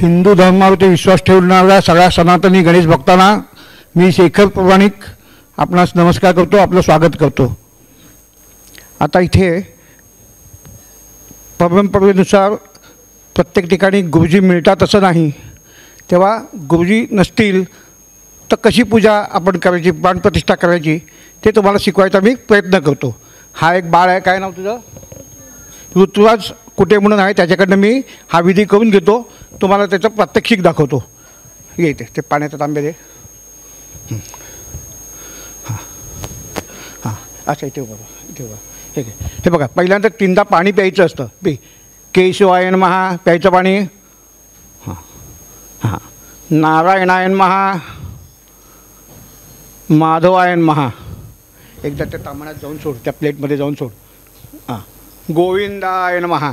हिंदू धर्मावरती विश्वास ठेवणाऱ्या सगळ्या सनातनी गणेश भक्तांना मी शेखर प्रामाणिक आपणास नमस्कार करतो, आपलं स्वागत करतो। आता इथे परंपरेनुसार प्रत्येक ठिकाणी गुरुजी मिळतात असं नाही, तेव्हा गुरुजी नसतील तर कशी पूजा आपण करायची, प्राणप्रतिष्ठा करायची ते तुम्हाला शिकवायचा मी प्रयत्न करतो। हा एक बाळ आहे, काय नाव तुझं? ऋतुराज कुटे म्हणून आहे, त्याच्याकडनं मी हा विधी करून घेतो, तुम्हाला त्याचं प्रात्यक्षिक दाखवतो। येते ते पाण्याचा तांबे दे। हां हां अच्छा इथे बघा, इथे बघा, ठीक आहे। हे बघा, पहिल्यांदा 3दा पाणी प्यायचं असतं। पी केशवाय नमः प्यायचं पाणी। हां हां नारायणाय नमः, माधवाय नमः। एकदा त्या तांबण्यात जाऊन सोड, त्या प्लेटमध्ये जाऊन सोड। हां गोविंदाय नमः।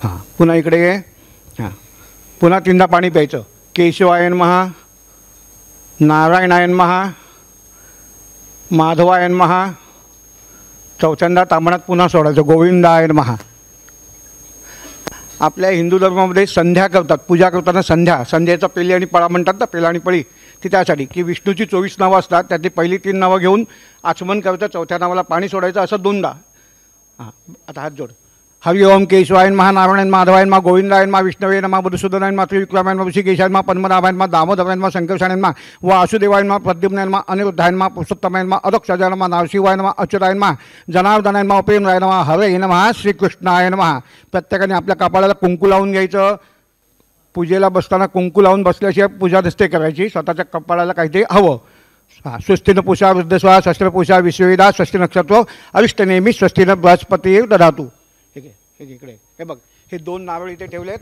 हां पुन्हा इकडे ये। हां पुन्हा 3दा पाणी प्यायचं। केशवाय नमः, नारायणाय नमः, माधवाय नमः। चौथ्यांदा तांबण्यात पुन्हा सोडायचं, गोविंदाय नमः। आपल्या हिंदू धर्मामध्ये संध्या करतात, पूजा करताना संध्याचा पेली आणि पळा म्हणतात ना, पेला आणि पळी, ती त्यासाठी की विष्णूची 24 नावं असतात, त्यातली पहिली 3 नावं घेऊन आचमन करायचं, चौथ्या नावाला पाणी सोडायचं, असं 2दा। हां आता हात जोड। हरि ओम केशवाय नमः, नारायण माधवाय नमः, गोविंदाय नमः, विष्णवे नमः, मधुसूदनाय नमः, त्रिविक्रमाय नमः, ऋषिकेशाय नमः, पद्मनाभाय नमः, दामोदराय नमः, संकर्षणाय नमः, वासुदेवाय नमः, प्रद्युम्नाय नमः, अनिरुद्धाय नमः, पुरुषोत्तमाय नमः, अदक्षाय नमः, नरसिंहाय नमः, अच्युताय नमः, जनार्दनाय नमः, प्रेमराय नमः, हरे नमः, श्रीकृष्णाय नमः। प्रत्येकाने आपल्या कपाळाला कुंकू लावून घ्यायचं। पूजेला बसताना कुंकू लावून बसल्याशिवाय पूजा नसते करायची, स्वतःच्या कपाळाला काहीतरी हवं। हां स्वस्तिन पुषा वृद्धस्वा, शस्त्र पुषा विश्ववेदा, स्वस्ति नक्षत्र अरिष्टनेमी, स्वस्तिन बृहस्पती दधातु। ठीक आहे, हे इकडे हे बघ, हे 2 नारळ इथे ठेवलेत।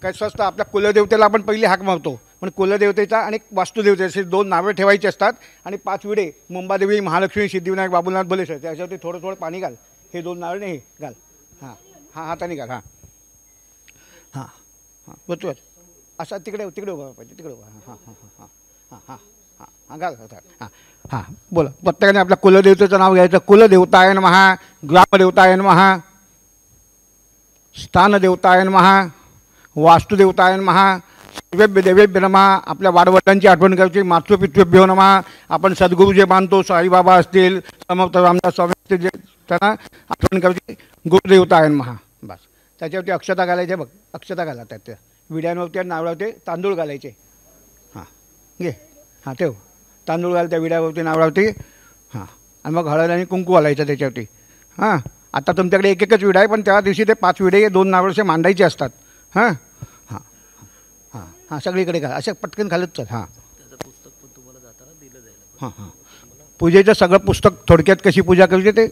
कसं असतं, आपल्या कुलदेवतेला आपण पहिली हाक मारतो, पण कुलदेवतेचा आणि वास्तुदेवतेचे 2 नारळ ठेवायचे असतात आणि 5 विडे, मुंबादेवी, महालक्ष्मी, सिद्धिविनायक, बाबुलनाथ, बलेश्वर, त्याच्यावरती थोडं थोडं पाणी घाल। हे 2 नारळ नाही घाल। हां हां हाताने घाल। हां हां हां बरोबर, असं तिकडे तिकडे उभा पाहिजे, तिकडे उभा। हां हां हां हां हां हां हां घाल। हां हां बोला, प्रत्येकाने आपल्या कुलदेवतेचं नाव घ्यायचं। कुलदेवताय नमः, ग्रामदेवताय नमः, स्थानदेवताय नमः, वास्तुदेवताय नमः, सर्वेभ्य देवेभ्य नमः। आपल्या वाडवडिलांची आठवण करायची। मातृपितृभ्यो नमः। आपण सद्गुरू जे मानतो, साईबाबा असतील, समर्थ रामदास स्वामी असतील, जे त्यांना आठवण करायची, गुरुदेवताय नमः। बस त्याच्यावरती अक्षता घालायचे। बघ अक्षता घाला, त्या विड्यांवरती आणि नारळावरती तांदूळ घालायचे। हां घे, हां ठेव, तांदूळ घाल त्या विड्यावरती, नारळावरती। हां आणि मग हळद आणि कुंकू घालायचं त्याच्यावरती। हां आता तुमच्याकडे एकच विडा आहे, पण त्या दिवशी ते 5 विडे 2 नारळाचे मांडायचे असतात। हां हां हां हां सगळीकडे घाल, असे पटकन घालत चल। हां पुस्तक पण तुम्हाला जाताना दिलं जाईल। हां हां पूजेचं सगळं पुस्तक थोडक्यात कशी पूजा करायची ते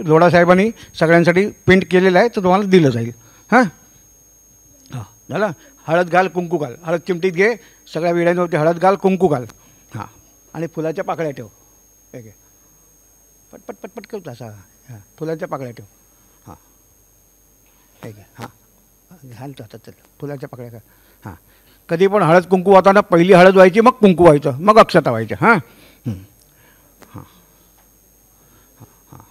लोढासाहेबांनी सगळ्यांसाठी प्रिंट केलेलं आहे, तर तुम्हाला दिलं जाईल। हां हां झालं। हळद घाल, कुंकू घाल, हळद चिमटीत घे, सगळ्या विड्यांवरती हळद घाल, कुंकू घाल। हां आणि फुलाच्या पाकळ्या ठेव। हे घे, पटपट पटपट करतो असा। हां फुलांच्या पाकळ्या ठेव। हां हे घे, हां घालतो आता, चल फुलाच्या पाकळ्या का। हां कधी पण हळद कुंकू वाहताना पहिली हळद व्हायची, मग कुंकू व्हायचं, मग अक्षता व्हायच्या। हां हां हां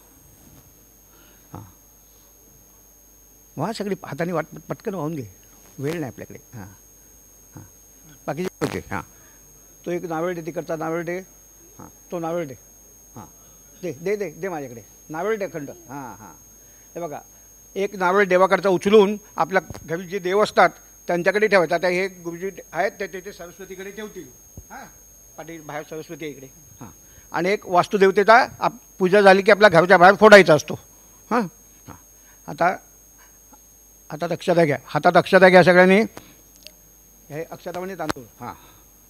हां वा सगळी हाताने वाट पटकन वाहून घे, वेळ नाही आपल्याकडे। हां हां बाकीचे होते। हां तो एक नारळ दे, तिकडचा नारळ दे। हां तो नारळ दे। हां दे दे दे दे माझ्याकडे नारळ दे खंड। हां हां हे बघा, एक नारळ देवाकडचा उचलून आपल्या घरी जे देव असतात त्यांच्याकडे ठेवायचं। आता हे गुरुजी आहेत ते सरस्वतीकडे ठेवतील। हां पाठी बाहेर सरस्वती आहे इकडे। हां आणि एक वास्तुदेवतेचा पूजा झाली की आपल्या घराच्या बाहेर फोडायचा असतो। हां हां आता आता अक्षता घ्या, हातात अक्षता घ्या सगळ्यांनी। हे अक्षता म्हणजे तांदूळ। हां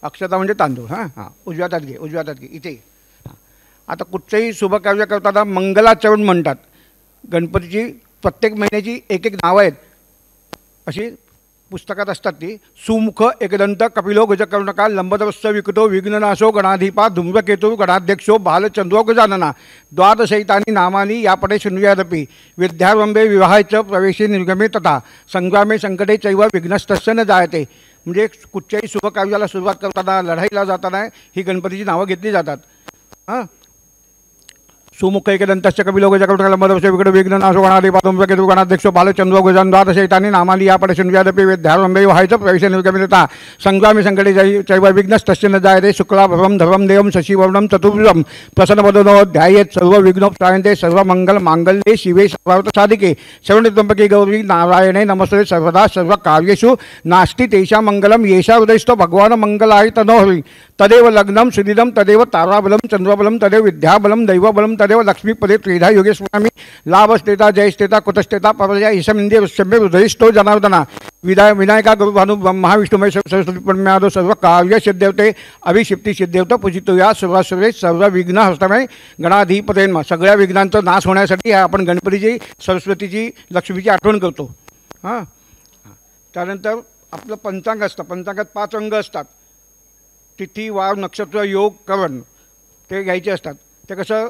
अक्षता म्हणजे तांदूळ। हां हां उजव्या हातात घे, उजव्या हातात घे, इथे। हां आता कुठचंही शुभकार्य करताना मंगलाचरण म्हणतात। गणपतीची प्रत्येक महिन्याची एक नावं आहेत, अशी पुस्तकात असतात ती। सुमुख एकदंत कपिलो गजकर्णका, लंबोदरस्य विकटो विघ्ननाशो, गणाधिपा धूम्रकेतु, गणाध्यक्षो बालचंद्रो गजानना, द्वादशैतानि नामानि यापटे शृणुयादपि, विद्यारंभे विवाहाच प्रवेशे निर्गमे तथा, संग्रामे संकटे चैव विघ्नस्तस्य न जायते। म्हणजे कुठच्याही शुभकार्याला सुरुवात करताना, लढाईला जाताना ही गणपतीची नावं घेतली जातात। हां सुमुखैकदन्तस्य कपिलोगजकटकलमदवस्य विकटविघ्ननाशोगणादिपादं गणाध्यक्षो बालचन्द्रो गजान्वादशैतानि नामानि या पठशन्व्यादपि वेद्यारम्भे वहायच प्रवेशनिर्गमिता संग्रामी संकटे चैव विघ्नस्तस्य न जायते शुक्लाभवं धर्मं देवं शशिवर्णं चतुर्भुजं प्रसन्नवदनो ध्यायेत् सर्वविघ्नोपशान्ते सर्वमङ्गलमाङ्गल्ये शिवे सर्वार्थसाधिके शरण्यत्र्यम्बके गौरी नारायणे नमस्ते सर्वदा सर्वकार्येषु नास्ति तेषां मङ्गलं येषा हृदयस्थो भगवान् मङ्गलाय तनोहरि तदेव लग्नं सुदिनं तदेव ताराबलं चन्द्रबलं तदेव विद्याबलं दैवबलं तदेव लक्ष्मीपदे त्रिधा योगेश्वरामी लाभस्तेता जयस्तेता कुतस्तेता पवजया ईशमिंदे वृषभे हृदयस्थो जनार्दना विनायका गुरुभानु महाविष्णुमय सरस्वती परम्यादो सर्व कार्य सिद्धवते अभिषिप्ती सिद्धवत पूजितो या सर्वाश्रय सर्व विघ्न हस्तमय गणाधिपते नमः. सगळ्या विघ्नांचा नाश होण्यासाठी आपण गणपतीची सरस्वतीची लक्ष्मीची आठवण करतो. हां, त्यानंतर आपलं पंचांग असतं. पंचांगात 5 अंग असतात. तिथी वार नक्षत्र योग करण ते घ्यायचे असतात. ते कसं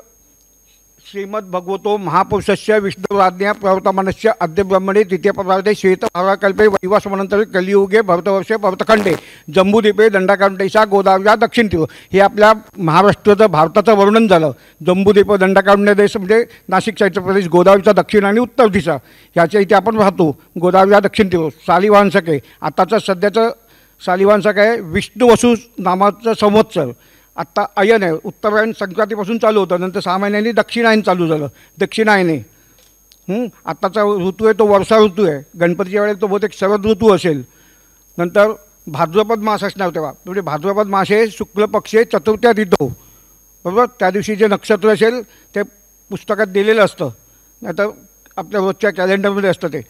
श्रीमद्भगवतो महापुरुषस्य विष्णुराज्ञा प्रवर्तमानस्य अद्य ब्रह्मणे तृतीय पदार्थे श्वेतभावाकल्पे वैवासमनंतर कलियुगे भरतवर्षे भरतखंडे जम्बूद्वीपे दंडाकांडेशा गोदाव्या दक्षिण तीर. हे आपल्या महाराष्ट्राचं भारताचं वर्णन झालं. जम्बूद्वीप दंडाकांड देश म्हणजे नाशिक साईडचा प्रदेश, गोदावरीचा दक्षिण आणि उत्तर दिशा ह्याच्या इथे आपण राहतो. गोदाव्या दक्षिण तीर शालिवाहनशक आहे. आताचं सध्याचं शालिवाहनशक आहे विष्णुवसू नामाचं संवत्सर. आत्ता अयन आहे. उत्तरायण संक्रांतीपासून चालू होतं. नंतर 6 महिन्यांनी दक्षिणायन चालू झालं. दक्षिणायने आत्ताचा ऋतू आहे तो वर्षा ऋतू आहे. गणपतीच्या वेळेला तो बहुतेक शरद ऋतू असेल. नंतर भाद्रपद मास असणार तेव्हा. म्हणजे भाद्रपद मास हे शुक्ल पक्षे चतुर्थ्यात येतो, बरोबर. त्या दिवशी जे नक्षत्र असेल ते पुस्तकात दिलेलं असतं, नाही तर आपल्या रोजच्या कॅलेंडरमध्ये असतं. ते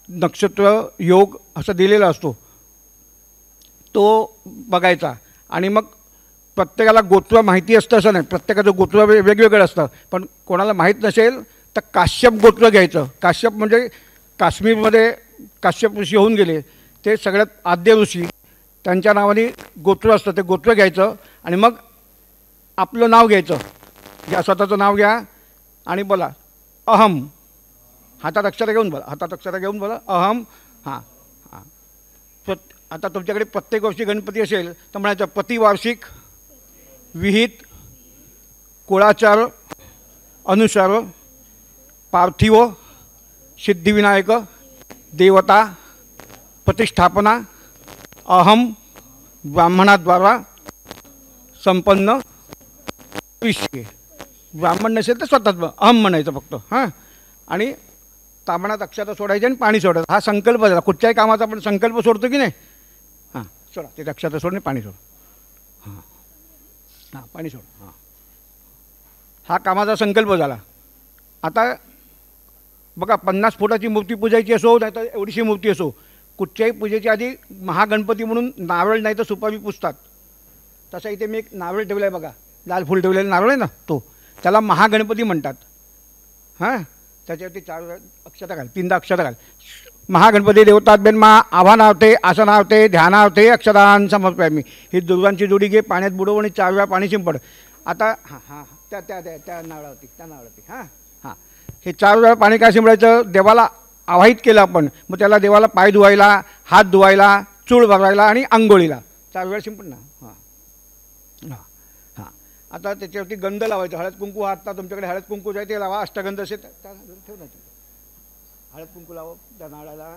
नक्षत्र योग असं दिलेला असतो, तो बघायचा. आणि मग प्रत्येकाला गोत्र माहिती असतं असं नाही. प्रत्येकाचं गोत्र वेगवेगळं असतं. पण कोणाला माहीत नसेल तर काश्यप गोत्र घ्यायचं. काश्यप म्हणजे काश्मीरमध्ये काश्यप ऋषी होऊन गेले, ते सगळ्यात आद्य ऋषी, त्यांच्या नावाने गोत्र असतं. ते गोत्र घ्यायचं आणि मग आपलं नाव घ्यायचं. घ्या, स्वतःचं नाव घ्या आणि बोला अहम. हातात अक्षर घेऊन बोला. हातात अक्षर घेऊन बोला अहम. हां हां. आता तुमच्याकडे प्रत्येक वर्षी गणपती असेल तर म्हणायचं प्रतिवार्षिक विहित कुळाचार अनुसार पार्थिव सिद्धिविनायक देवता प्रतिष्ठापना अहम ब्राह्मणाद्वारा संपन्न विषय. ब्राह्मण नसेल तर स्वतःच अहम म्हणायचं फक्त. हां, आणि तामणात अक्षता सोडायचे आणि पाणी सोडायचं. हा संकल्प झाला. कुठच्याही कामाचा आपण संकल्प सोडतो की नाही. हां, सोडा ते अक्षता सोडणे, पाणी सोड. हां हां, पाणी सोड. हां, हा कामाचा संकल्प झाला. आता बघा, 50 फुटाची मूर्ती पूजायची असो नाही तर एवढीशी मूर्ती असो, कुठच्याही पूजेच्या आधी महागणपती म्हणून नारळ नाही तर सुपारी पुजतात. तसा इथे मी एक नारळ ठेवला आहे बघा, लाल फुल ठेवलेला नारळ आहे ना, तो त्याला महागणपती म्हणतात. हां, त्याच्यावरती 4 अक्षता घाल, 3 अक्षता घाल. महागणपती देवताभ्यन मा आव्हानावते आसनावते ध्यानावते अक्षदान समर्पयामी. ही दुर्गांची जोडी घे, पाण्यात बुडव आणि 4 वेळा पाणी शिंपड. आता हां हां त्या त्या त्या त्या नारळावरती हां हां, हे 4 वेळा पाणी काय शिंपडायचं, देवाला आवाहित केलं आपण. मग त्याला देवाला पाय धुवायला, हात धुवायला, चूळ भरायला आणि आंघोळीला 4 वेळा शिंपड ना. हां हां हां. आता त्याच्यावरती गंध लावायचं. हळद कुंकू. आता तुमच्याकडे हळद कुंकू आहे ते लावा. अष्टगंध असेल ठेव ना. हळद कुंकू लाव त्या नाळाला.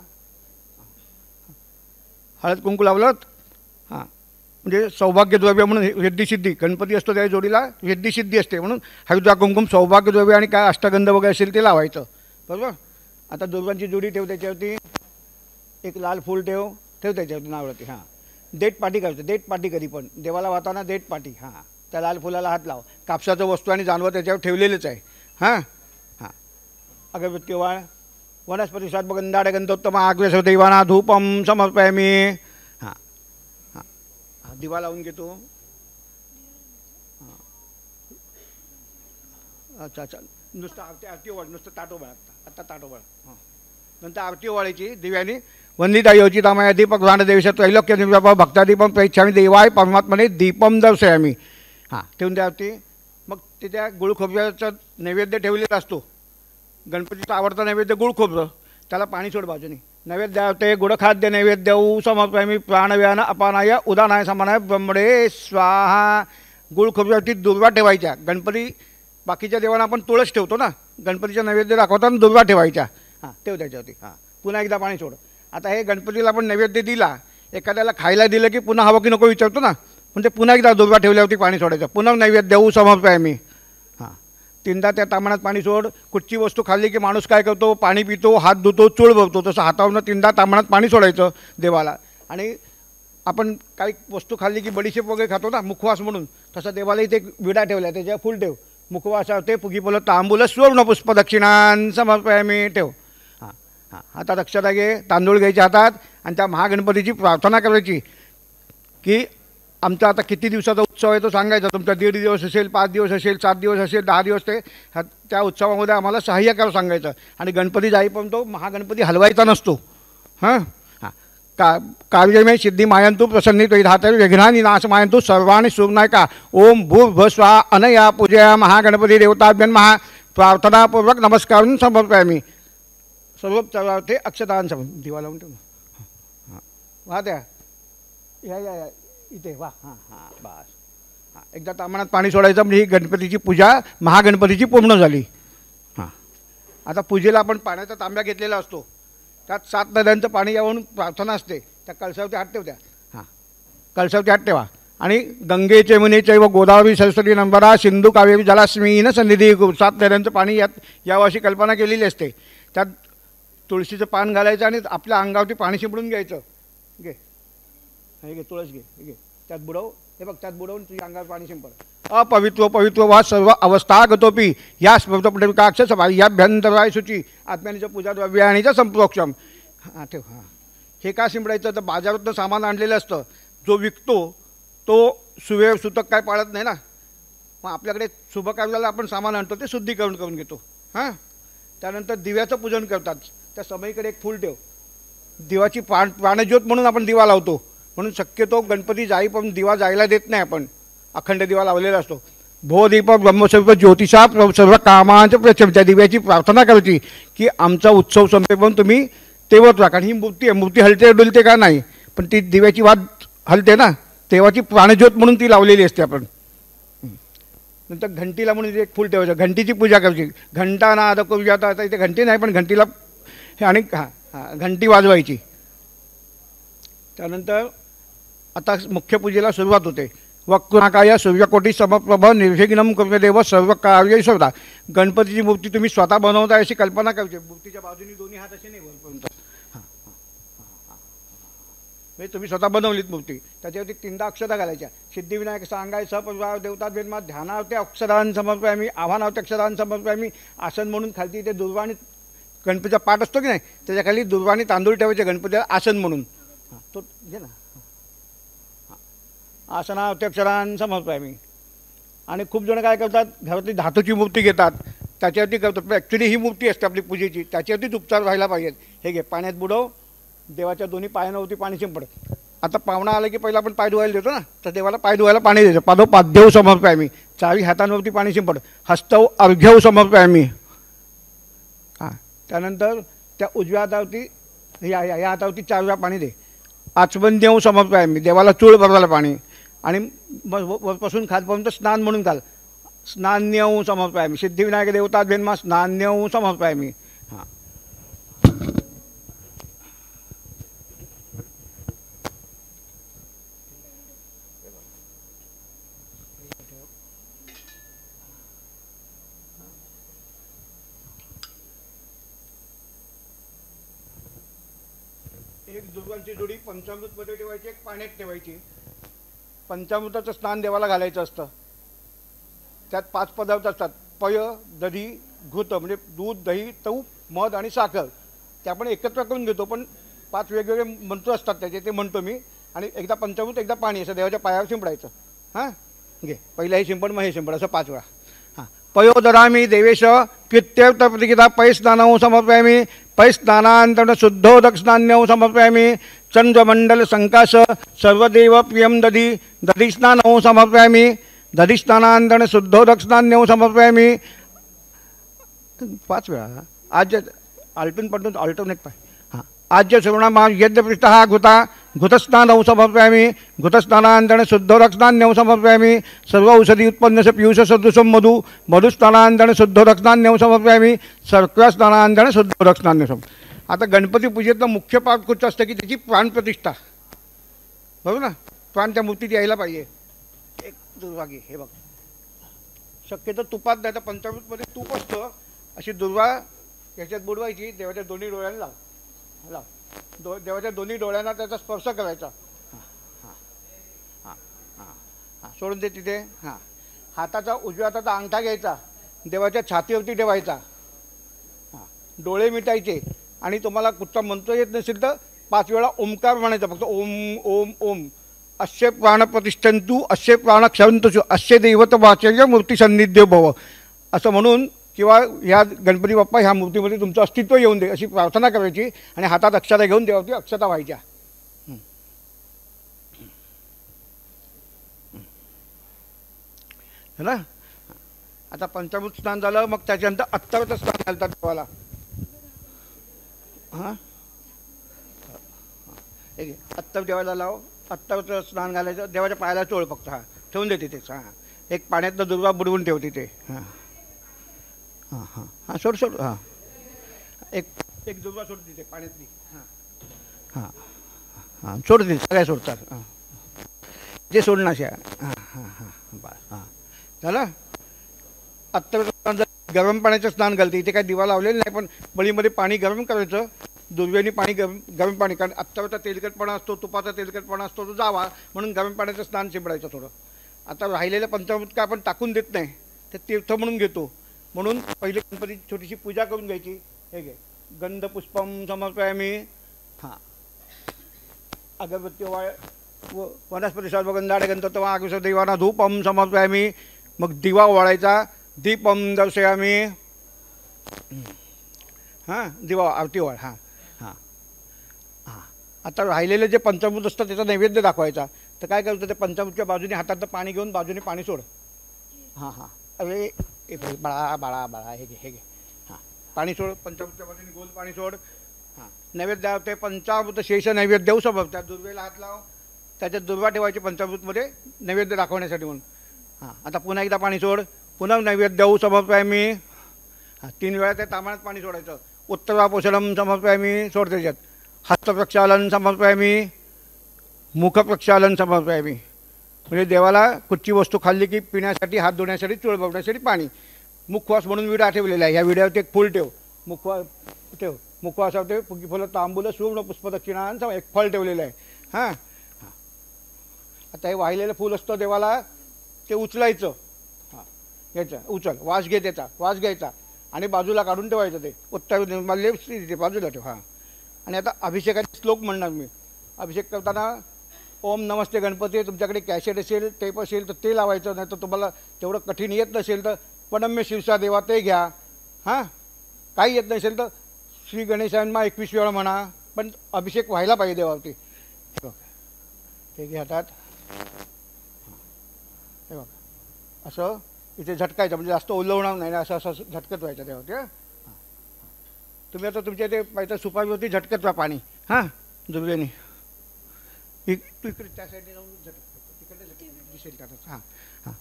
हळद कुंकू लावलं हां, म्हणजे सौभाग्यद्रव्य म्हणून रिद्धिसिद्धी. गणपती असतो त्या जोडीला रिद्धिसिद्धी असते म्हणून हळदा कुंकुम सौभाग्यद्रव्य आणि काय अष्टगंध वगैरे असेल ते लावायचं, बरोबर. आता दुर्गांची जोडी ठेव, त्याच्यावरती एक लाल फूल ठेव त्याच्यावरती नावावरती. हां, देठ पाठी करायचं. देठ पाठी कधी पण देवाला वाहताना देठ पाठी. हां, त्या लाल फुलाला हात लाव. कापसाचं वस्तू आणि जानवर त्याच्यावर ठेवलेलंच आहे. हां हां. अगरबत्ती वाळ. वनस्पती सात्मगंधाड गंधोत्तम आग्रेस देवाना धूपम समर्पयामी. हां हां हां, दिवा लावून घेतो. हां, अच्छा अच्छा. नुसतं आरती ओवाळ, नुसतं ताटो बाळ. आत्ता ताटो बाळ. हां, नंतर आरती ओवाळायची दिव्याने. वंदिता योजितामया दीपक भांडदेश त्रैलोक्य निर्व्यापक भक्तादीपम प्रेक्षामी देवाय परमात्मने दीपम दर्शयामी. हां, ठेवून द्यावती. मग ते त्या गुळ खोबऱ्याचा नैवेद्य ठेवलेला असतो. गणपतीचा आवडता नैवेद्य गुळ खोबरं. त्याला पाणी सोड बाजूने. नैवेद्य द्यावते गुडखाद्य नैवेद्य समर्पयामी प्राणव्यान अपानाय उदानाय समानाय ब्रह्मणे स्वाहा. गुळ खोबऱ्यावरती दुर्वा ठेवायच्या. गणपती बाकीच्या देवांना आपण तुळस ठेवतो ना, गणपतीच्या नैवेद्य दाखवताना दुर्वा ठेवायच्या. हां, ठेव त्याच्यावरती. हां, पुन्हा एकदा पाणी सोड. आता हे गणपतीला आपण नैवेद्य दिला, एखाद्याला खायला दिलं की पुन्हा हवं की नको विचारतो ना, पण ते पुन्हा एकदा दुर्वा ठेवल्यावरती पाणी सोडायचं. पुन्हा नैवेद्य देऊ समर्पयामी. हां, 3दा त्या ताम्हणात पाणी सोड. कुठची वस्तू खाल्ली की माणूस काय करतो, पाणी पितो, हात धुतो, चूळ भरतो, तसं हातावरनं 3दा ताम्हणात पाणी सोडायचं देवाला. आणि आपण काही वस्तू खाल्ली की बडीशेप वगैरे खातो ना, मुखवास म्हणून, तसं देवाला इथे विडा ठेवला, त्याच्यावर फुल ठेव. मुखवासावर ते फुगी बोलत तांबूल सुवर्ण पुष्प दक्षिणान समर्पयामी ठेव. हां हां, हातात अक्षता घे, तांदूळ घ्यायचे हातात आणि त्या महागणपतीची प्रार्थना करायची की आमचा आता किती दिवसाचा उत्सव आहे तो सांगायचा. तुमचा 1.5 दिवस असेल, 5 दिवस असेल, 7 दिवस असेल, 10 दिवस, ते त्या उत्सवामध्ये आम्हाला सहाय्य करायला सांगायचं. आणि गणपती जाईपर्यंत तो महागणपती हलवायचा नसतो. हां हां, कार्यमय सिद्धी मायंतू प्रसन्नी तो धात विघ्नानी नाश मायंतू सर्वाणी सुनायका. ओम भूर्भुवः स्वः अनया पूजया महागणपती देवताभ्यं महा प्रार्थनापूर्वक नमस्कारून समर्पयामी. सर्व चरणार्थे अक्षतान समर्प. दिवा लावून ठेव. हां, वा द्या, या या या इथे वा. हां हां, बस. हां, एकदा ताम्हणात पाणी सोडायचं म्हणजे ही गणपतीची पूजा महागणपतीची पूर्ण झाली. हां, आता पूजेला आपण पाण्याचा तांब्या घेतलेला असतो, त्यात 7 नद्यांचं पाणी यावरून प्रार्थना असते. त्या कळसावरती हात ठेव द्या. हां, कळसावरती हात ठेवा. आणि गंगे चैमुने व गोदावरी सरस्वती नर्मदा सिंधू कावेरी जलास्मीन सन्निधी 7 नद्यांचं पाणी यात यावर्षी कल्पना केलेली असते. त्यात तुळशीचं पान घालायचं आणि आपल्या अंगावरती पाणी शिंपडून घ्यायचं. घे, हे घे, तुळस घे, हे घे, त्यात बुडव. हे बघ, त्यात बुडवून तुझ्या अंगावर पाणी शिंपड. अपवित्व पवित्व वा सर्व अवस्था गतोपी या स्मृतपटाक्ष सभा याभ्यंतराय शुची आत्म्यानीचं पूजा द्रव्य आणीचं संप्रोक्षम. हां ठेव. हां, हे का शिंपडायचं तर बाजारातनं सामान आणलेलं असतं, जो विकतो तो सुवेळ सुतक काय पाळत नाही ना. मग आपल्याकडे शुभ कार्याला आपण सामान आणतो ते शुद्धीकरण करून घेतो. हां, त्यानंतर दिव्याचं पूजन करतात. त्या समईकडे एक फूल ठेव. दिवाची प्राणज्योत म्हणून आपण दिवा लावतो, म्हणून शक्यतो गणपती जाईपर्यंत दिवा जायला देत नाही. आपण अखंड दिवा लावलेला असतो. भो दीप ब्रह्मस्वरूप ज्योतिषा सर्व कामांचं प्रचम. त्या दिव्याची प्रार्थना करायची की आमचा उत्सव संपेपर्यंत तुम्ही तेवत राहा. कारण ही मूर्ती आहे, मूर्ती हलते डुलते का नाही, पण ती दिव्याची वाद हलते ना, तेव्हाची प्राणज्योत म्हणून ती लावलेली असते आपण. नंतर घंटीला म्हणून एक फूल ठेवायचं, घंटीची पूजा करायची. घंटा नाद करूया. आता इथे घंटी नाही, पण घंटीला आणि हां हां घंटी वाजवायची. त्यानंतर आता मुख्य पूजेला सुरुवात होते. वक्रनाकाय सूर्यकोटी समप्रभ निर्विघ्नं कुरु देव सर्व कार्य सर्वदा. गणपतीची मूर्ती तुम्ही स्वतः बनवताय अशी कल्पना करायची. मूर्तीच्या बाजूनी दोन्ही हात असे नाही वरपर्यंत. हां म्हणजे तुम्ही स्वतः बनवलीत मूर्ती, त्याच्यावरती 3दा अक्षता घालायच्या. सिद्धिविनायक सांगाय सपरिवार देवता वेदमा ध्यानावते अक्षदान समर्पयामी. आव्हानावते अक्षदान समर्पयामी. आसन म्हणून खालती ते दुर्वा आणि गणपतीचा पाठ असतो की नाही, त्याच्या खाली दुर्वा आणि तांदूळ ठेवायचे गणपतीला आसन म्हणून. हां, तो घे ना. आसनावते अक्षरान समर्पयामी. आणि खूप जण काय करतात, घरातली धातूची मूर्ती घेतात, त्याच्यावरती करतात. पण ॲक्च्युली ही मूर्ती असते आपली पूजेची, त्याच्यावरतीच उपचार व्हायला पाहिजेत. हे घे, पाण्यात बुडव. देवाच्या दोन्ही पायांवरती पाणी शिंपडत. आता पाहुणा आला की पहिला आपण पाय धुवायला देतो ना, तर देवाला पाय धुवायला पाणी द्यायचं. पादोपाद्यव समर्पयामी. 4 हातांवरती पाणी शिंपड. हस्तव अर्घ्यव समर्पयामी. हां, त्यानंतर त्या उजव्या हातावरती या हातावरती 4 वेळा पाणी दे. आचमन्यव समर्पयामी. देवाला चूळ भरवायला पाणी. आणि वरपासून खालपर्यंत स्नान म्हणून घाल. स्नान्यव समर्पयामी. सिद्धिविनायक देवता जन्मा स्नान्यव समर्पयामी. हां, एक दुर्वांची जोडी पंचामृतमध्ये ठेवायची, एक पाण्यात ठेवायची. पंचामृताचं स्नान देवाला घालायचं असतं. त्यात 5 पदार्थ असतात. पय, दधी, घृत म्हणजे दूध, दही, तूप, मध आणि साखर. ते आपण एकत्र करून घेतो, पण 5 वेगवेगळे मंत्र असतात त्याचे, ते म्हणतो मी. आणि एकदा पंचामृत एकदा पाणी असं देवाच्या पायावर शिंपडायचं. हां घे, पहिला हे शिंपड मग हे शिंपड, असं 5 वेळा. हां, पयोदरामी देवेश प्रित्यर्थ प्रतिगिता पै स्नानव समर्पयामी. पै स्नानांतरण शुद्धोदक स्नान्यव समर्पयामी. चंद्रमंडल संकाश सर्वदेव प्रियम दधी. दधी स्नानव समर्पयामी. दधी स्नानांतरण शुद्धोदक स्नान्यव समर्पयामी. 5 वेळा. आज आलटून पलटून ऑल्टरनेट पाय. हां, आज्य श्रवणा यज्ञपृष्ठ हा घृता घृतस्नानौ समर्पयामि घृतस्नानानन्तरं शुद्धोदकस्नान्यौ समर्पयामि सर्व औषधी उत्पन्नस्य पीयूषसदृशं मधुस्नानानन्तरं शुद्धोदकस्नान्यौ समर्पयामि सर्कस्नानानन्तरं शुद्धोदकस्नान्यौ. आता गणपती पूजेतलं मुख्य पाठ कुठचं असतं की त्याची प्राणप्रतिष्ठा, बरोबर ना. प्राण त्या मूर्तीत यायला पाहिजे. एक दुर्वा घे, हे बघ, शक्यतो तुपात नाही तर पंचामृतमध्ये तूप असतं, अशी दुर्वा याच्यात बुडवायची, देवाच्या दोन्ही डोळ्यांना लाव देवाच्या दोन्ही डोळ्यांना त्याचा स्पर्श करायचा. हां हां हां हां हां सोडून दे तिथे. हां, हाताचा उजव्या हाताचा अंगठा घ्यायचा, देवाच्या छातीवरती ठेवायचा. हां, डोळे मिटायचे आणि तुम्हाला कुठचा मंत्र येत नसेल तर 5 वेळा ओंकार म्हणायचा, फक्त ओम ओम ओम. अस्य प्राणप्रतिष्ठन्तु अस्य प्राणक्षन्तु अस्य दैवत वाचय मूर्ती सन्निध्य भव असं म्हणून, किंवा ह्या गणपती बाप्पा ह्या मूर्तीमध्ये तुमचं अस्तित्व येऊन दे अशी प्रार्थना करायची आणि हातात अक्षता घेऊन देवावरती अक्षता व्हायच्या. ना आता पंचामृत स्नान झालं, मग त्याच्यानंतर अत्तराचं स्नान घालतात देवाला. हां, अत्तर देवाला लाव, अत्तराचं स्नान घालायचं, देवाच्या पायाला चोळ फक्त. हां, ठेवून दे तिथेच. हां, एक पाण्यातलं दुर्वा बुडवून ठेव तिथे. हां हां हां हां सोड सोड. हां, एक दुर्वा सोड तिथे पाण्यातली. हां हां हां सोड तिथे, सगळ्या सोडतात. हां, जे सोडणं अशा. हां हां हां बरं. हां झालं. अत्तराचं गरम पाण्याचं स्नान घालते. इथे काही दिवा लावलेलं नाही, पण बळीमध्ये पाणी गरम करायचं, दुर्व्यानी पाणी गरम पाणी, कारण अत्तराचा तेलकटपणा असतो, तुपाचा तेलकटपणा असतो, तो जावा म्हणून गरम पाण्याचं स्नान शिंपडायचं थोडं. आता राहिलेलं पंचामृत काय आपण टाकून देत नाही, ते तीर्थ म्हणून घेतो. म्हणून पहिले गणपतीची छोटीशी पूजा करून घ्यायची. हे घे, गंध पुष्पम समर्पयामि. हां, अगरबत्ती वनस्पती सर्वगंधाडे गंधत्व आगुष देवाना धूपम समर्पयामि. मग दिवा ओवाळायचा, दीपम दर्शयामि. हां, दिवा आरती ओवाळ. हां हां हां आता राहिलेलं जे पंचामृत असतं त्याचा नैवेद्य दाखवायचा. तर काय करायचं, ते पंचामृतच्या बाजूने हातातलं पाणी घेऊन बाजूने पाणी सोड. हां हां, अरे ए बाळा बाळा बाळा, हे घे हे घे. हां, पाणी सोड, पंचामृतच्या बाजूने गोल पाणी सोड. हां, नैवेद्य होते पंचामृत शेष नैवेद्य देऊ समोर. त्या दुर्वेला हात लाव, त्याच्यात दुर्वा ठेवायची पंचामृतमध्ये नैवेद्य दाखवण्यासाठी म्हणून. हां, आता पुन्हा एकदा पाणी सोड, पुन्हा नैवेद्य देऊ समर्पयामि. हां, 3 वेळा त्या तामानात पाणी सोडायचं. उत्तरापोषणम समर्पयामि, सोड त्याच्यात. हस्तप्रक्षालन समर्पयामि, मुखप्रक्षालन समर्पयामि. म्हणजे देवाला कुठची वस्तू खाल्ली की पिण्यासाठी, हात धुण्यासाठी, चूळ बघण्यासाठी पाणी. मुखवास म्हणून विडा ठेवलेला आहे. ह्या विड्यावरती एक फूल ठेव, ठेव मुखवासावर ठेव, फुगी फुलं तांबूलं सुवर्ण पुष्पदक्षिणा एक फळ ठेवलेलं आहे. हां हां, आता हे वाहिलेलं फूल असतं देवाला, ते उचलायचं. हां, घ्यायचं, उचल, वास घे, त्याचा वास घ्यायचा आणि बाजूला काढून ठेवायचं. ते उत्तर तिथे बाजूला ठेव. हां, आणि आता अभिषेकाचे श्लोक म्हणणार मी. अभिषेक करताना ओम नमस्ते गणपती, तुमच्याकडे कॅसेट असेल, टेप असेल तर ते लावायचं, नाही तर तुम्हाला तेवढं कठीण येत नसेल तर पणम्य शिवसा देवा ते घ्या. हां, काही येत नसेल तर श्री गणेशांना 21 वेळा म्हणा, पण अभिषेक व्हायला पाहिजे देवावरती. हे घे हातात. हे बघा, असं इथे झटकायचं, म्हणजे जास्त ओलवणार नाही, असं असं झटकत व्हायचं देवावरती. हां, तुम्ही आता तुमच्या इथे पाहिजे सुपारीवरती झटकत व्हा पाणी. हां, दुर्वेनी तू इकडे त्या साईडने जाऊन तिकडे दिसेल का. हां हां,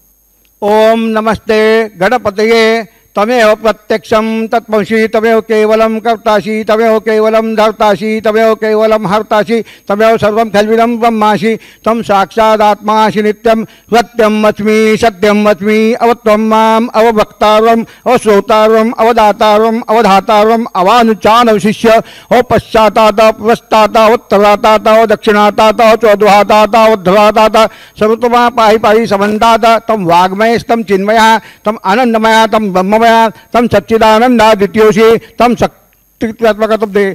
ओम नमस्ते गणपतये तमेव प्रत्यक्षं तत्त्वमसि तमेव केवलं कर्तासि तमेव केवलं धर्तासि तमेव केवलं हर्तासि तमेव सर्वं खल्विदं ब्रह्मासि त्वं साक्षादात्मासि नित्यं सत्यं वच्मि सत्यं वच्मि अवत्वं माम् अवभक्तारम् अवश्रोतारम् अवदातारम् अवधातारम् अवानुचानवशिष्य पश्चातात प्रस्तात उत्तरातात दक्षिणातात चौद्वातात उद्धरातात सर्वतोमा पाहि पाहि समन्तात तं वाग्मयस्तं चिन्मयः तं आनन्दमयः तं ब्रह्ममयः तम सच्चिदानंदा द्वितीयोषि तम शक्तित्वात्मक दे.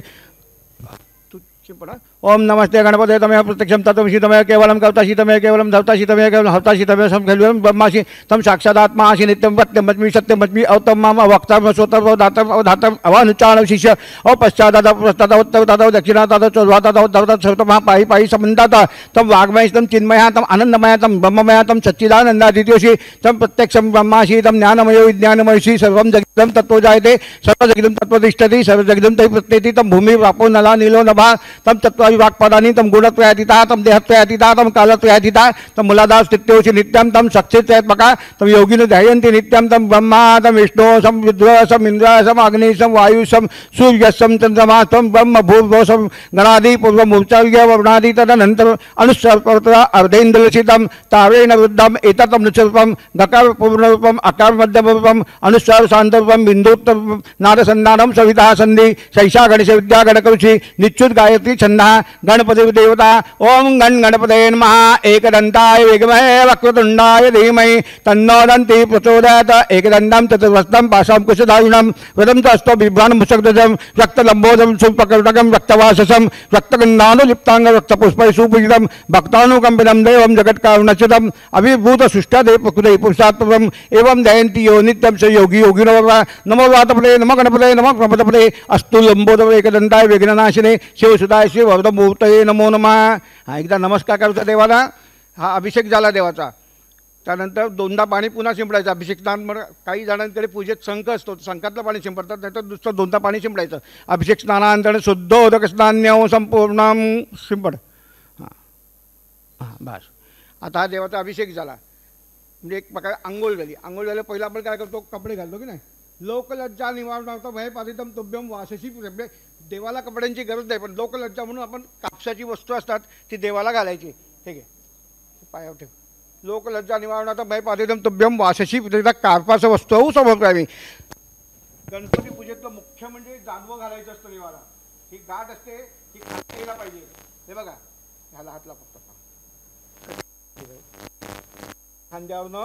ओम नमस्ते गणपते तमेव प्रत्यक्षं तत्त्वमसि तमेव केवलं कर्तासि तमेव केवलं धर्तासि तमेव केवलं हर्तासि तमेव खल्विदं ब्रह्मासि त्वं साक्षादात्मासि नित्यं सत्यं वच्मि सत्यं वच्मि अवतं माम् अवक्तारम् अश्रोतारम् अवधातारम् अवधातारम् अवानुचानवशिष्य पश्चातात प्रस्तात उत्तरातात दक्षिणातात चौद्वातात उद्धरातात सर्वतोमा पाहि पाहि समन्तात तं वाग्मयस्तं चिन्मयः तं आनन्दमयः तं ब्रह्ममयः तं सच्चिदानन्दा द्वितीयोषि तं प्रत्यक्षं ब्रह्मासि तं ज्ञानमयो विज्ञानमयसि सर्वं जगितं तत्त्वो जायते सर्वजगितं तत्त्वतिष्ठति सर्वजगितं तैः प्रत्येति तं भूमिः वापो नला नीलो नभः तं तत्त्वा विभागपदानी तम गुणत्रयातीता तम देहत्रयातीता तम कालत्रयातीता तम मूलादास नित्योषि नित्यम तम सक्षित्रयात्मका तम योगिनो ध्यायन्ति नित्यम तम ब्रह्मा तम विष्णु सम रुद्र सम इंद्र सम अग्नि सम वायु सम सूर्य सम चंद्रमा तम ब्रह्म भूर्भुव सम गणादि पूर्व मूर्चाव्य वर्णादि तदनंतर अनुसर्पत्र अर्धेन्द्रलसितम तावेन वृद्धम एततम नुसर्पम गकार पूर्णरूपम आकार मध्यमरूपम अनुस्वार शांतरूपम बिंदुत्तर नादसंधानम सविता संधि शैषा गणेश विद्या गणकरुषि निच्युत गायत्री छंदा गणपति देवता ओम गण गणपतये नमः एकदंताय विद्महे वक्रतुंडाय धीमहि तन्नो दन्ति प्रचोदयात् एकदन्तं चतुर्हस्तं पाशं कुशधारिणं वदं तस्तो बिभ्राणं मुषकध्वजं रक्तलम्बोदं सुपर्कटकं रक्तवाससं रक्तगन्धानुलिप्तांग रक्तपुष्पैः सुपूजितं भक्तानुकम्पितं देवं जगत्कारुण्यच्युतम् अभिभूतसृष्टादे प्रकृते पुरुषात्मकम् एवं ध्यायन्ति यो नित्यं स योगी योगिनो नमो वातपते नमो गणपते नमो गणपतपते अस्तु लंबोदर एकदंताय विघ्ननाशिने शिवसुताय शिववरदमूर्तये नमो नमः. हा एकदा नमस्कार करतो देवाला. हा अभिषेक झाला देवाचा. त्यानंतर दोनदा पाणी पुन्हा शिंपडायचं. अभिषेकस्नान काही जणांकडे पूजेत शंख असतो, शंखातलं पाणी शिंपडतात, नाहीतर दुसरं दोनदा पाणी शिंपडायचं. अभिषेक स्नानानंतर शुद्धोदक स्नान्यव संपूर्ण शिंपड. हां हां बस. आता हा देवाचा अभिषेक झाला म्हणजे एक प्रकारे आंघोळ झाली. आंघोळ झालं पहिला आपण काय करतो, कपडे घालतो की नाही. लोकलज्जा निवारणार्थ भय पादितम तुभ्यम वासशी म्हणजे देवाला कपड्यांची गरज नाही, पण लोकलज्जा म्हणून आपण कापसाची वस्तू असतात ती देवाला घालायची. ठीक आहे, पायावर ठेव. लोकलज्जा निवारणार्थ भय पादितम तुभ्यम वासशी कार्पाचं वस्तू समर्पयामी. गणपती पूजेतलं मुख्य म्हणजे जानवं घालायचं असतं देवाला. ही गाठ असते, ही खाली यायला पाहिजे. हे बघा, ह्याला हातला फक्त खांद्यावरनं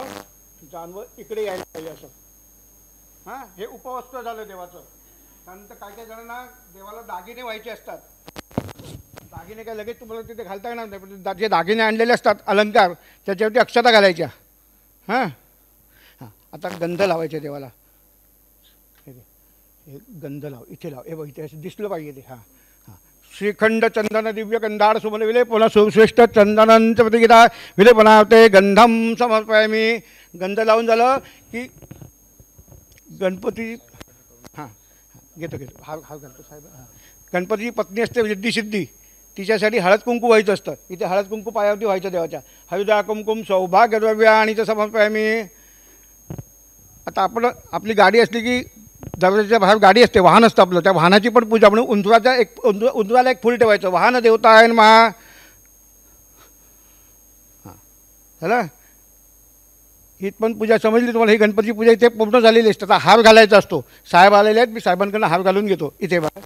जानवं इकडे यायला पाहिजे असं. हां, हे उपवस्त्र झालं देवाचं. त्यानंतर काय काय जणांना देवाला दागिने व्हायचे असतात. दागिने काय लगेच तुम्हाला तिथे घालता येणार नाही, पण जे दागिने आणलेले असतात अलंकार त्याच्यावरती अक्षता घालायच्या. हां हां, आता गंध लावायचे देवाला. हे गंध लाव, इथे लाव. हे बघ इथे असं दिसलं पाहिजे ते. हां हां. श्रीखंड चंदन दिव्य गंधाड सुमन विले पुन्हा सुश्रेष्ठ चंदनांचं प्रतिगीता विले बनावते गंधम समर्पयामी. गंध लावून झालं की गणपती हां घेतो हार घालतो साहेब. हां, गणपतीची पत्नी असते रिद्धी सिद्धी, तिच्यासाठी हळद कुंकू व्हायचं असतं. इथे हळद कुंकू पायावरती व्हायचं देवाच्या. हळदा कुंकुम सौभाग्यद्रव्य आणि ते समर्पयामी. आता आपण आपली गाडी असली की दरवाजाच्या बाहेर गाडी असते, वाहन असतं आपलं, त्या वाहनाची पण पूजा म्हणून उंदराला एक फुल ठेवायचं. वाहन देवता आहे महा. हां झालं. ही पण पूजा समजली तुम्हाला. ही गणपती पूजा इथे पूर्ण झालेली असते. आता हार घालायचा असतो. साहेब आलेले आहेत, मी साहेबांकडून हार घालून घेतो. इथे बघा,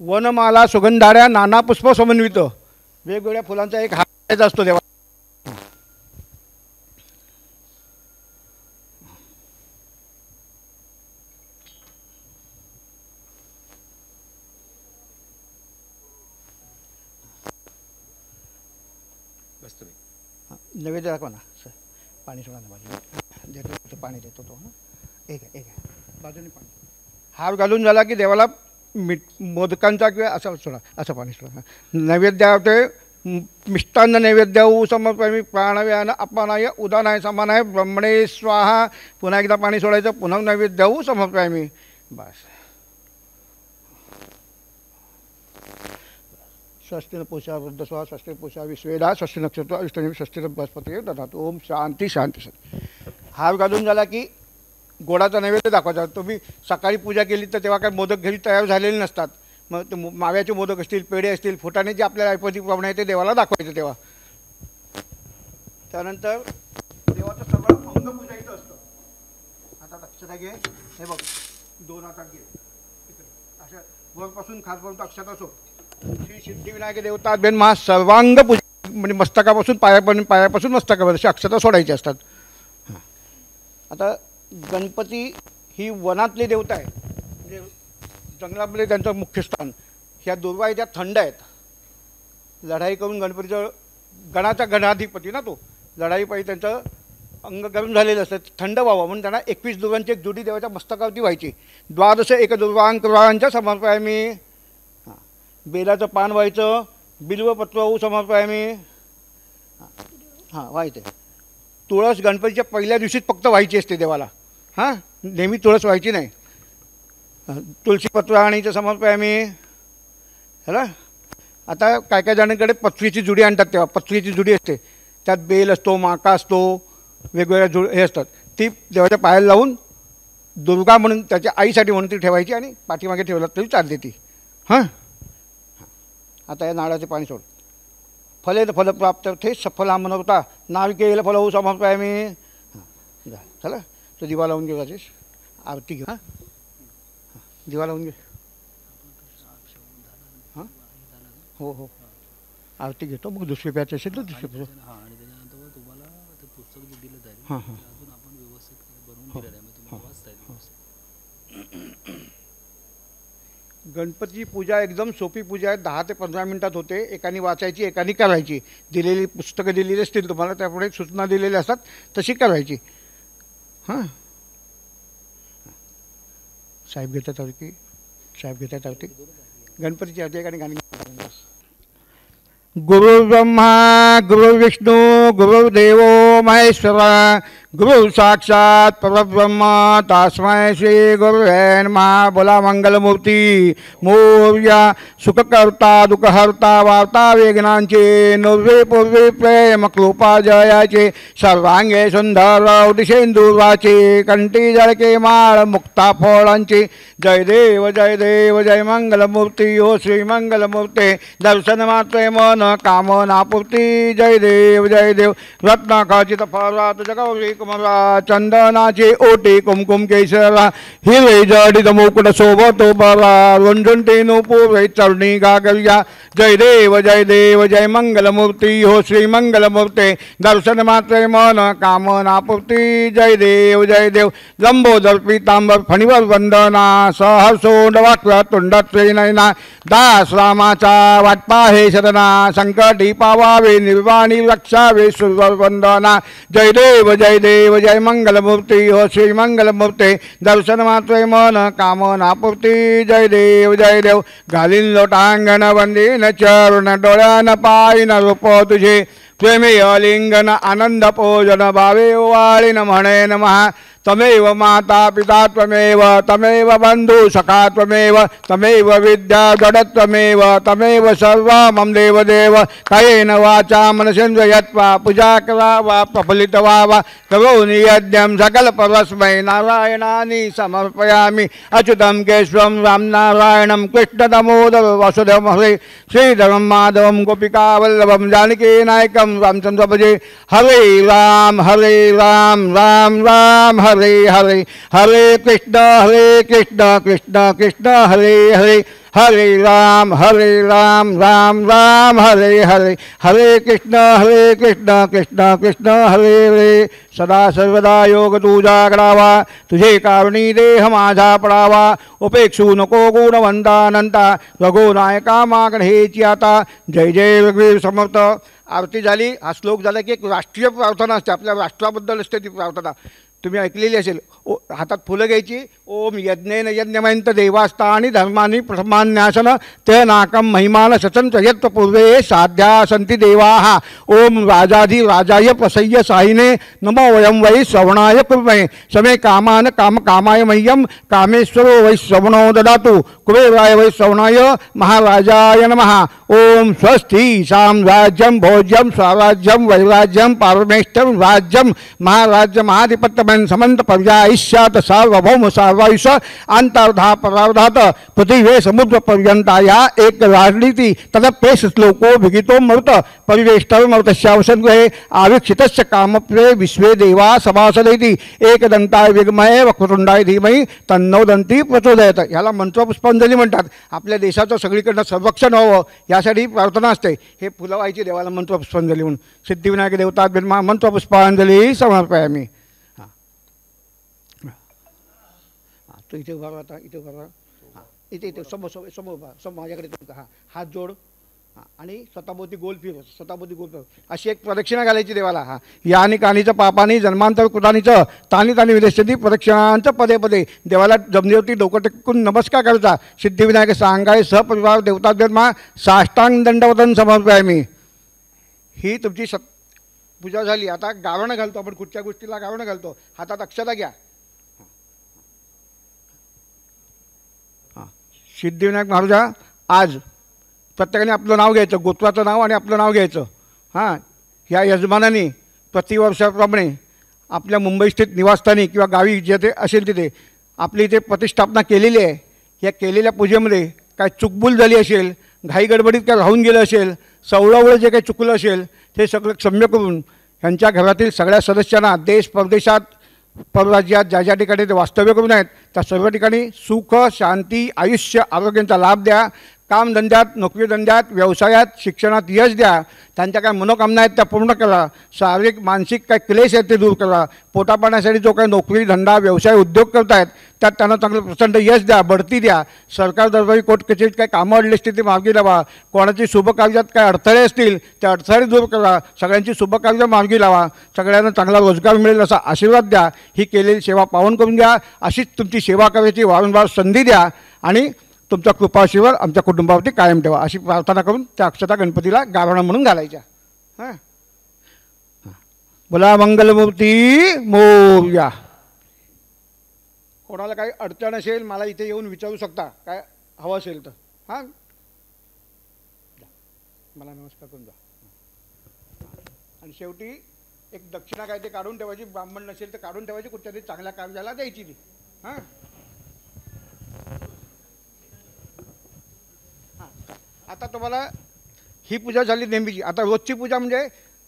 वनमाला सुगंधाऱ्या नाना पुष्प समन्वित वेगवेगळ्या फुलांचा एक हार घालायचा असतो देवा. नैवेद्य दाखवा ना सर. पाणी सोडा ना बाजूने. देतो पाणी देतो तो. हां एक आहे एक आहे बाजूने पाणी. हार घालून झाला की देवाला मोदकांचा किंवा असं सोडा, असं पाणी सोडा. नैवेद्य ते मिष्टान्न नैवेद्य समर्पयामी प्राणव्यान अपमानाय उदानाय समानाय ब्रह्मणे स्वाहा. पुन्हा एकदा पाणी सोडायचं. पुन्हा नैवेद्य समर्पयामी. बस. षष्ठी पोषा वृद्ध स्वा षष्ठी पोषा विश्वेदा षष्ठी नक्षत्र अष्टमी षष्ठी बृहस्पती ददात. ओम शांती शांती शांती. हार घालून झाला की गोडाचा नैवेद्य दाखवायचा. तुम्ही सकाळी पूजा केली तर तेव्हा काय मोदक घरी तयार झालेले नसतात. मग ते माव्याचे मोदक असतील, पेढे असतील, फुटाणे जे आपल्याला ऐपतीप्रमाणे आहे ते देवाला दाखवायचं तेव्हा. त्यानंतर देवाचं सगळं अंग पूजायचं असतं. आता लक्षात घे. हे बघ, दोन हातात घे. असं वरपासून खासपर्यंत अक्षता असो. श्री सिद्धिविनायक देवता बेन महा सर्वांग पूजा म्हणजे मस्तकापासून पायापासून मस्तकापर्यंत अशी अक्षता सोडायची असतात. हां, आता गणपती ही वनातली देवता आहे. म्हणजे जंगलामध्ये त्यांचं मुख्य स्थान. ह्या दुर्वा त्या थंड आहेत. लढाई करून गणपतीचं गणाचा गणाधिपती ना तो, लढाई पाहिजे त्यांचं अंग गरम झालेलं असतं, थंड व्हावं म्हणून त्यांना 21 दुर्वांची एक जोडी देवाच्या मस्तकावरती व्हायची. द्वादश एक दुर्वांकरांच्या समर्पयामी. हां, बेलाचं पान व्हायचं. बिल्वपत्र समर्पयामी. हां व्हायचं. तुळस गणपतीच्या पहिल्या दिवशीच फक्त व्हायची असते देवाला. हां, नेहमी तुळस व्हायची नाही. तुळशीपत्र आणीचं समर्पयामी. है ना. आता काय काय जणांकडे पथरीची जुडी आणतात, तेव्हा पथरीची जुडी असते, त्यात बेल असतो, माका असतो, वेगवेगळ्या हे असतात. ती देवाच्या पायाला लावून दुर्गा म्हणून त्याच्या आईसाठी म्हणून ती ठेवायची आणि पाठीमागे ठेवला तरी चालते ती. हां, आता या नारळाचे पाणी सोड. फलेन फल प्राप्त थे सफला मनवता नाविकेल फलवू समर्पयामी. हां, चला तो दिवा लावून घे, राजेश आरती घे. हां, दिवा लावून घे. हां, हो हो, आरती घेतो. मग दुसरी प्यायची असेल तर दुसरी प्यायचं. हां, आणि त्याच्यानंतर तुम्हाला ते पुस्तक जे दिलं जाईल हां हां, अजून आपण व्यवस्थित बनवून दिलेलं आहे, मग तुम्हाला वाचता येईल व्यवस्थित. गणपती पूजा एकदम सोपी पूजा आहे. 10 ते 15 मिनटात होते. एकाने वाचायची, एकाने करायची. दिलेली पुस्तकं दिलेली असतील तुम्हाला, त्यापुढे सूचना दिलेल्या असतात, तशी करायची. हां, साहेब घेतात आरती, साहेब घेतात आरती. गणपतीची आरती एकाने गाणी. गुरु ब्रह्मा गुरु विष्णू गुरुदेव महेश्वरा गुरु साक्षात परब्रह्म तस्मै श्री गुरुवे नमः. बोला मंगलमूर्ती मोर्या. सुखकर्ता दुःखहर्ता वार्ता वेगनांचे नव्हे पूर्वे प्रेम कृपा जयाचे सर्वांगे सुंदर उदिशेंदुर्वाचे कंठी जळके माळ मुक्ता फळांचे. जय देव जय देव जय मंगलमूर्ती ओ श्री मंगलमूर्ते. दर्शन मात्रे मन कामनापूर्ती. जय देव जय देव. रत्नाखचित फळात जगवली कुमरा चंदनाचे ओटे कुमकुम केशरा हिरे जडित मुकुट शोभतो बरा रुंझुंटे नुपुरे चरणी गागल्या. जय देव जय देव जय मंगलमूर्ती हो श्री मंगलमूर्ते. दर्शन मात्रे मन कामनापूर्ती. जय देव जय देव. लंबोदर पीतांबर फणीवर वंदना सहर्षोंड वाक्य तुंडात नयना. दास रामाचा वाटपा हे शरणा संकटी पावावे निर्वाणी रक्षावे सुरवर वंदना. जय देव जय देव जय मंगलमूर्ती हो श्री मंगलमूर्ते. दर्शन मात्रे मन कामनापूर्ती. जय देव जय देव. घालीन लोटांगण वंदीन चरण डोळ्यान पायन रूप तुझे. प्रेमी अलिंगन आनंद पूजन भावे वाळीन म्हणे नमः. तमेव माता पिता त्वमेव तमेव बंधु सखा त्वमेव तमेव विद्या जडत् त्वमेव तमेव सर्व मम देव देव. कायेन वाचा मनसेन्द्र यत्वा पूजा करावा प्रफुल्लितवा वा करोमि यज्ञं सकल परस्मै नारायणानि समर्पयामि. अच्युतं केशवं रामनारायणं कृष्ण दामोदर वासुदेवं हरे श्रीधरं माधवं गोपिकावल्लभं जानकीनायकं रामचन्द्र भजे. हरे राम राम राम हरे हरे. हरे कृष्ण कृष्ण कृष्ण हरे हरे. हरे राम राम राम हरे हरे. हरे कृष्ण कृष्ण कृष्ण हरे हरे. सदा सर्वदा योग तुझा करावा तुझे कारणी देह माझा पडावा. उपेक्षू नको गुणवंतानंता रघुनायका मागणेची आता. जय जय रघुवीर समर्थ. आरती झाली. हा श्लोक झाला की एक राष्ट्रीय प्रार्थना असते, आपल्या राष्ट्राबद्दल असते ती प्रार्थना. तुम्ही ऐकलेली असेल. हातात फुलं घ्यायची. ओम यज्ञेन यज्ञमयंत देवास्तानी धर्मानी प्रथमान्यासन ते नाकम महिमान सचंत यत् पूर्वे साध्या सन्ति देवाः. ओम राजाधी राजाय प्रसय्य साहिने नमो वयं वै श्रवणाय कुर्महे. समे कामान काम कामाय मह्यम कामेश्वरो वै श्रवणो ददातु. कुबेराय वै श्रवणाय महाराजाय नमः. ओम स्वस्ति साम्राज्यं भोज्यं स्वराज्यं वैराज्यं पारमेष्ठं राज्यं महाराज्य महाधिपत्यमन समंत पर्यायिष्यात सार्वभौम सार्वायुष अंतर्धा परार्धात पृथिवे समुद्र पर्यंताया एक राजनीती तदपेश श्लोको भिगितो मृत परिवेष्टर मृतश्यावसद्गहे आवीक्षितस्य कामप्रे विश्वे देवा सभासदेति एकदंताय विद्महे वक्रतुंडाय धीमहि तन्नो दंती प्रचोदयात. ह्याला मंत्रपुष्पांजली म्हणतात. आपल्या देशाचं सगळीकडनं संरक्षण व्हावं यासाठी प्रार्थना असते. हे फुलं व्हायची देवाला मंत्रपुष्पांजली म्हणून. सिद्धिविनायक देवता बिनमा मंत्रपुष्पांजली समर्पयामि. हां हां, तो इथे उभा राहा. आता इथे उभा राहा. हां, इथे इथे समोर समोर समोर उभा समोर माझ्याकडे. हां, हात जोड. हां, आणि स्वतःभोवती गोल फिरव. स्वतःभोवती गोल फिरव. अशी एक प्रदक्षिणा घालायची देवाला. हां, यानी कानीचं पापानी जन्मांतर कृतानीचं तानी तानी विदेशती प्रदक्षिणांचं पदे पदे. देवाला जमिनीवरती डोकं टेकून नमस्कार करायचा. सिद्धिविनायक सांगाय सहपरिवार देवताद्रमा साष्टांग दंडवतन समर्पयामि. ही तुमची पूजा झाली. आता गावणं घालतो आपण. कुठच्या गोष्टीला गावणं घालतो. हातात अक्षता घ्या. हां, सिद्धिविनायक महाराजा आज प्रत्येकाने आपलं नाव घ्यायचं, गोत्राचं नाव आणि आपलं नाव घ्यायचं. हां, ह्या यजमानाने प्रतिवर्षाप्रमाणे आपल्या मुंबईस्थित निवासस्थानी किंवा गावी जेथे असेल तिथे आपली इथे प्रतिष्ठापना केलेली आहे. या केलेल्या पूजेमध्ये काय चुकबुल झाली असेल, घाई गडबडीत काय राहून गेलं असेल, सवळावळं जे काही चुकलं असेल ते सगळं क्षम्य करून ह्यांच्या घरातील सगळ्या सदस्यांना देश परदेशात परराज्यात ज्या ज्या ठिकाणी ते वास्तव्य करून आहेत त्या सर्व ठिकाणी सुख, शांती, आयुष्य, आरोग्याचा लाभ द्या. कामधंद्यात, नोकरीधंद्यात, व्यवसायात, शिक्षणात यश द्या. त्यांच्या काय मनोकामना आहेत त्या पूर्ण करा. शारीरिक मानसिक काय क्लेश आहेत ते दूर करा. पोटापाण्यासाठी जो काही नोकरी, धंदा, व्यवसाय, उद्योग करतायत त्यात त्यांना चांगलं प्रचंड यश द्या, बढती द्या. सरकार दरबारी कोर्ट कचेरीत काय कामं अडली असतील ते मार्गी लावा. कोणाची शुभकार्यात काय अडथळे असतील ते अडथळे दूर करा. सगळ्यांची शुभकार्य मार्गी लावा. सगळ्यांना चांगला रोजगार मिळेल असा आशीर्वाद द्या. ही केलेली सेवा पावन करून घ्या. अशीच तुमची सेवा करायची वारंवार संधी द्या आणि तुमचा कृपाशीर्वाद आमच्या कुटुंबावरती कायम ठेवा अशी प्रार्थना करून त्या अक्षता गणपतीला गाभणा म्हणून घालायच्या. हां, बोला मंगलमूर्ती मोरया. कोणाला काही अडचण असेल मला इथे येऊन विचारू शकता, काय हवं असेल तर. हां, मला नमस्कार करून जा. आणि शेवटी एक दक्षिणा काय ते काढून ठेवायची. ब्राह्मण नसेल तर काढून ठेवायची, कुठच्या तरी चांगल्या कार्याला द्यायची ती. हां, आता तुम्हाला ही पूजा झाली नेहमीची. आता रोजची पूजा म्हणजे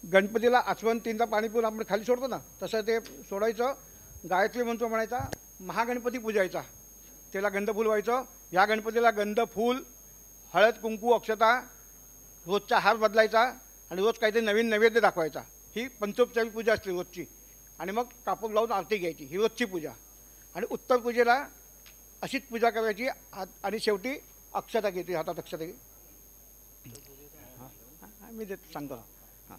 गणपतीला आचमन 3दा पाणी पिऊन आपण खाली सोडतो ना, तसं ते सोडायचं. गायत्री मंत्र म्हणायचा, महागणपती पूजायचा, त्याला गंधफूल व्हायचं. या गणपतीला गंध, फूल, हळद, कुंकू, अक्षता, रोजचा हार बदलायचा आणि रोज काहीतरी नवीन नैवेद्य दाखवायचा. ही पंचोपचारिक पूजा असते रोजची. आणि मग कापूर लावून आरती घ्यायची. ही रोजची पूजा. आणि उत्तर पूजेला अशीच पूजा करायची. आणि शेवटी अक्षता घ्यायची, हातात अक्षता घे. मी सांगतो. हां,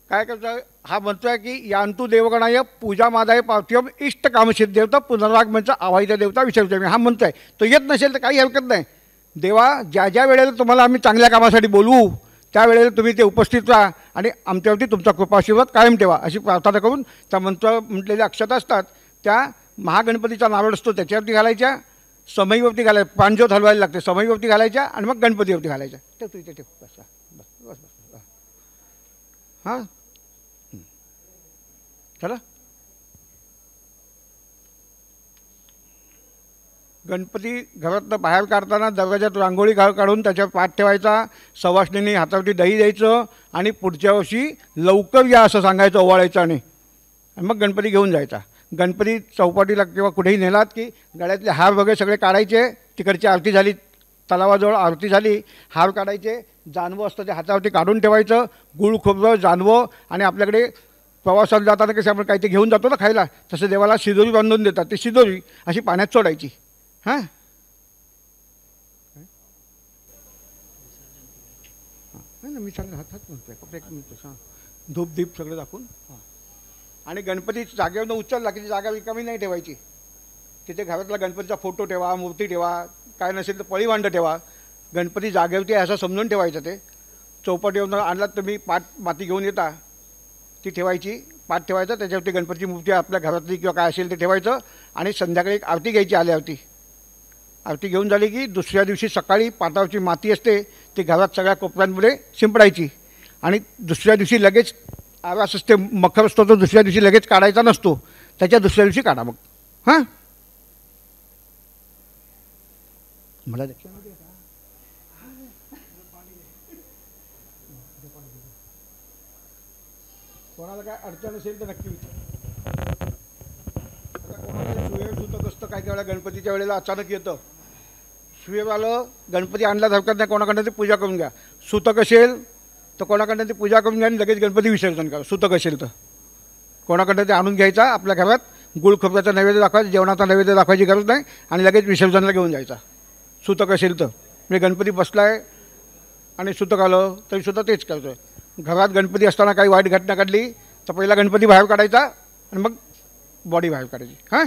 काय करतं हा म्हणतोय की यांतू देवगणाय पूजा मादाय पार्थिवम इष्ट कामसिद्ध देवता पुनरागमनचा आवाहित देवता विसर्जन. हा म्हणतोय तो येत नसेल तर काही हरकत नाही. देवा ज्या ज्या वेळेला तुम्हाला आम्ही चांगल्या कामासाठी बोलवू त्यावेळेला तुम्ही ते उपस्थित राहा आणि आमच्यावरती तुमचा कृपाशीर्वाद कायम ठेवा अशी प्रार्थना करून त्या मंत्र म्हटलेल्या अक्षता असतात त्या महागणपतीचा नारळ असतो त्याच्यावरती घालायच्या. समईवरती घालायचं, प्रांजोत हलवायला लागते. समईवरती घालायच्या आणि मग गणपतीवरती घालायच्या. ते तू इथे ठेव. बस बस बस बस. हां, चला. गणपती घरातनं बाहेर काढताना दरवाजात रांगोळी काढून त्याच्यावर पाठ ठेवायचा. सवाष्णीने हातावरती दही द्यायचं आणि पुढच्या वर्षी लवकर या असं सांगायचं ओवाळायचं आणि मग गणपती घेऊन जायचा. गणपती चौपाटीला किंवा कुठेही नेलात की गळ्यातले हार वगैरे सगळे काढायचे. तिकडची आरती झाली, तलावाजवळ आरती झाली, हार काढायचे. जानवं असतं ते हातावरती काढून ठेवायचं. गुळ, खोबरं, जानवं. आणि आपल्याकडे प्रवासाला जाताना कसं आपण काही ते घेऊन जातो ना खायला, तसं देवाला शिदोरी बांधून देतात. ती शिदोरी अशी पाण्यात सोडायची. हां, नाही ना मी सांग हातात म्हणतोय फक्त एक मिनिट. हां, धूप दीप सगळं दाखवून. हां, आणि गणपती जागेवरनं उचलला की ती जागा रिकामी नाही ठेवायची. तिथे घरातला गणपतीचा फोटो ठेवा, मूर्ती ठेवा, काय नसेल तर पळीवांड ठेवा. गणपती जागेवरती असं समजून ठेवायचं. ते चौपाटीवरून आणलात तुम्ही पाट माती घेऊन येता ती ठेवायची, पाट ठेवायचा, त्याच्यावरती गणपतीची मूर्ती आपल्या घरातली किंवा काय असेल ते ठेवायचं. आणि संध्याकाळी एक आरती घ्यायची आल्यावरती. आरती घेऊन झाली की दुसऱ्या दिवशी सकाळी पाटावरची माती असते ती घरात सगळ्या कोपऱ्यांमध्ये शिंपडायची. आणि दुसऱ्या दिवशी लगेच आवास असते, मखर असतो तो दुसऱ्या दिवशी लगेच काढायचा नसतो, त्याच्या दुसऱ्या दिवशी काढा मग. हां, मला कोणाला काय अडचण असेल तर नक्की विचार. कोणाला सुवेळ सुतक असतं काही वेळेला गणपतीच्या वेळेला अचानक येतं. सुवेळ आलं, गणपती आणला हरकत नाही, कोणाकडनं ती पूजा करून घ्या. सुतक असेल तर कोणाकडनं ती पूजा करून घ्या आणि लगेच गणपती विसर्जन करा. सुतक असेल तर कोणाकडनं ते आणून घ्यायचा. आपल्या घरात गुळ खोबऱ्याचा नैवेद्य दाखवायचा, जेवणाचा नैवेद्य दाखवायची गरज नाही आणि लगेच विसर्जनाला घेऊन जायचा. सुतक असेल तर म्हणजे गणपती बसला आहे आणि सुतक आलं तरीसुद्धा तेच करतो आहे. घरात गणपती असताना काही वाईट घटना घडली तर पहिला गणपती बाहेर काढायचा आणि मग बॉडी बाहेर काढायची. हां,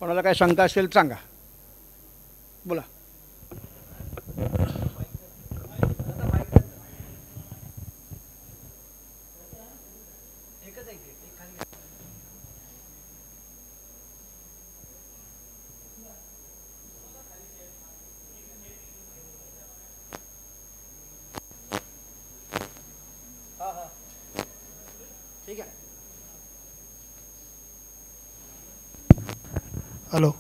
कोणाला काय शंका असेल सांगा, बोला. एकच आहे. ठीक आहे. हॅलो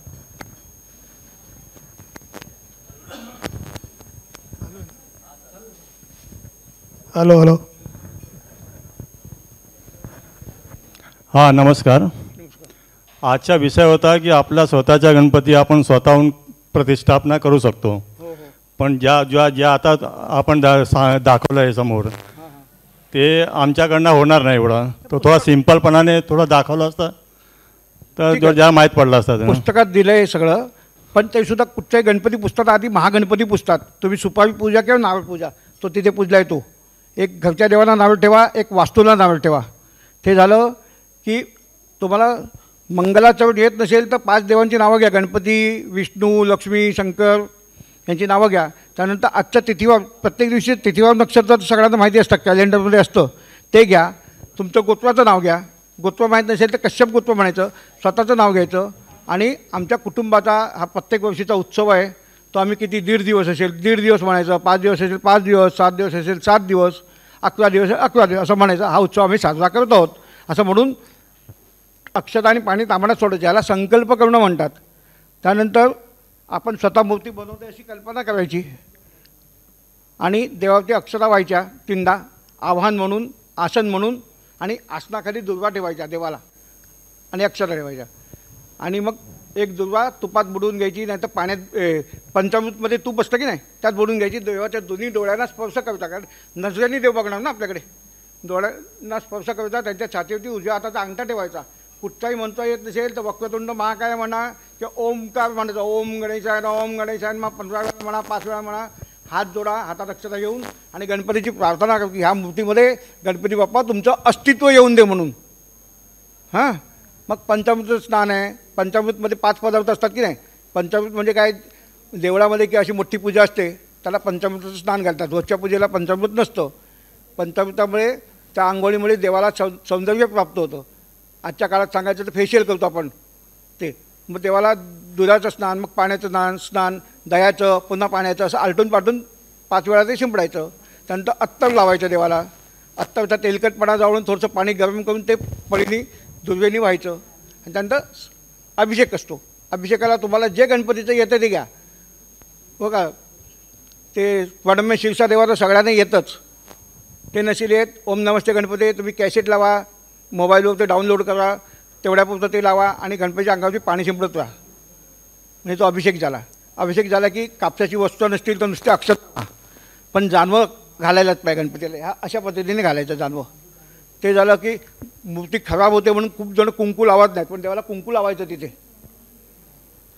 हॅलो हॅलो हां नमस्कार. आजचा विषय होता की आपला स्वतःचा गणपती आपण स्वतःहून प्रतिष्ठापना करू शकतो. हो हो पण ज्या आता आपण दाखवलं आहे समोर ते आमच्याकडनं होणार नाही एवढं. तो थोडा सिम्पलपणाने थोडं दाखवलं असतं तर ठीक आहे. ज्या माहीत पडलं असतं. पुस्तकात दिलं आहे सगळं, पण ते सुद्धा कुठच्याही गणपती पुजतात आधी महागणपती पुजतात. तुम्ही सुपारी पूजा किंवा नारळ पूजा तो तिथे पूजला येतो. एक घरच्या देवाला नारळ ठेवा, एक वास्तूला नारळ ठेवा. ते झालं की तुम्हाला मंगलाचरण येत नसेल तर 5 देवांची नावं घ्या. गणपती, विष्णू, लक्ष्मी, शंकर यांची नावं घ्या. त्यानंतर आजच्या तिथीवर प्रत्येक दिवशी तिथीवर नक्षत्र सगळ्यांना माहिती असतं, कॅलेंडरमध्ये असतं, ते घ्या. तुमचं गोत्राचं नाव घ्या. गोत्र माहीत नसेल तर कश्यप गोत्र म्हणायचं, स्वतःचं नाव घ्यायचं. आणि आमच्या कुटुंबाचा हा प्रत्येक वर्षीचा उत्सव आहे, तो आम्ही किती 1.5 दिवस असेल 1.5 दिवस म्हणायचं, 5 दिवस असेल 5 दिवस, 7 दिवस असेल 7 दिवस, 11 दिवस 11 दिवस असं म्हणायचं. हा उत्सव आम्ही साजरा करत आहोत असं म्हणून अक्षता आणि पाणी तांबण्यात सोडायचं. याला संकल्प करणं म्हणतात. त्यानंतर आपण स्वतः मूर्ती बनवते अशी कल्पना करायची आणि देवावरती अक्षता व्हायच्या 3दा, आव्हान म्हणून, आसन म्हणून, आणि आसनाखाली दुर्वा ठेवायच्या देवाला आणि अक्षता ठेवायच्या. आणि मग एक दुर्वा तुपात बुडवून घ्यायची, नाही तर पाण्यात पंचामृतमध्ये तूप असतं की नाही त्यात बुडवून घ्यायची. देवाच्या दोन्ही डोळ्यांना स्पर्श करता, कारण नजरेने देव बघणार ना आपल्याकडे. डोळ्यांना स्पर्श करता त्यांच्या छातीवरती उजव्या हाताचा अंगठा ठेवायचा. कुठचाही म्हणता येत नसेल तर वक्रतुंड महाकाय म्हणा किंवा ओमकार म्हणायचा, ओम गणेशाय ओम गणेशाय. मग 15 वेळा म्हणा, 5 वेळा म्हणा. हात जोडा, हातात अक्षता घेऊन, आणि गणपतीची प्रार्थना कर की ह्या मूर्तीमध्ये गणपती बाप्पा तुमचं अस्तित्व येऊन दे म्हणून. हां, मग पंचामृत स्नान आहे. पंचामृतमध्ये 5 पदार्थ असतात की नाही. पंचामृत म्हणजे काय, देवळामध्ये की अशी मोठी पूजा असते त्याला पंचामृताचं स्नान घालतात. रोजच्या पूजेला पंचामृत नसतं. पंचामृतामुळे त्या आंघोळीमुळे देवाला सौंदर्य प्राप्त होतं. आजच्या काळात सांगायचं तर फेशियल करतो आपण ते. मग देवाला दुधाचं स्नान, मग पाण्याचं स्नान, दह्याचं, पुन्हा पाण्याचं, असं आलटून पालटून 5 वेळा ते शिंपडायचं. त्यानंतर अत्तर लावायचं देवाला. अत्तरचा तेलकटपणा जाळून थोडंसं पाणी गरम करून ते पळीनी दुर्वेनी व्हायचं. आणि त्यानंतर अभिषेक असतो. अभिषेकाला तुम्हाला जे गणपतीचं येतं ते घ्या. बघा ते वडमे शिरसा देवाचं सगळ्यांना येतंच. ते नसेल येत, ओम नमस्ते गणपती तुम्ही कॅसेट लावा, मोबाईलवर ते डाउनलोड करा, तेवढ्यापुरतं ते लावा आणि गणपतीच्या अंगावरती पाणी शिंपडत राहा. म्हणजे तो अभिषेक झाला. अभिषेक झाला की कापसाची वस्तू नसतील तर नुसते अक्षता, पण जानवं घालायलाच पाहिजे गणपतीला. ह्या अशा पद्धतीने घालायचं जानवं. ते झालं की मूर्ती खराब होते म्हणून खूप जण कुंकू लावत नाहीत, पण देवाला कुंकू लावायचं तिथे.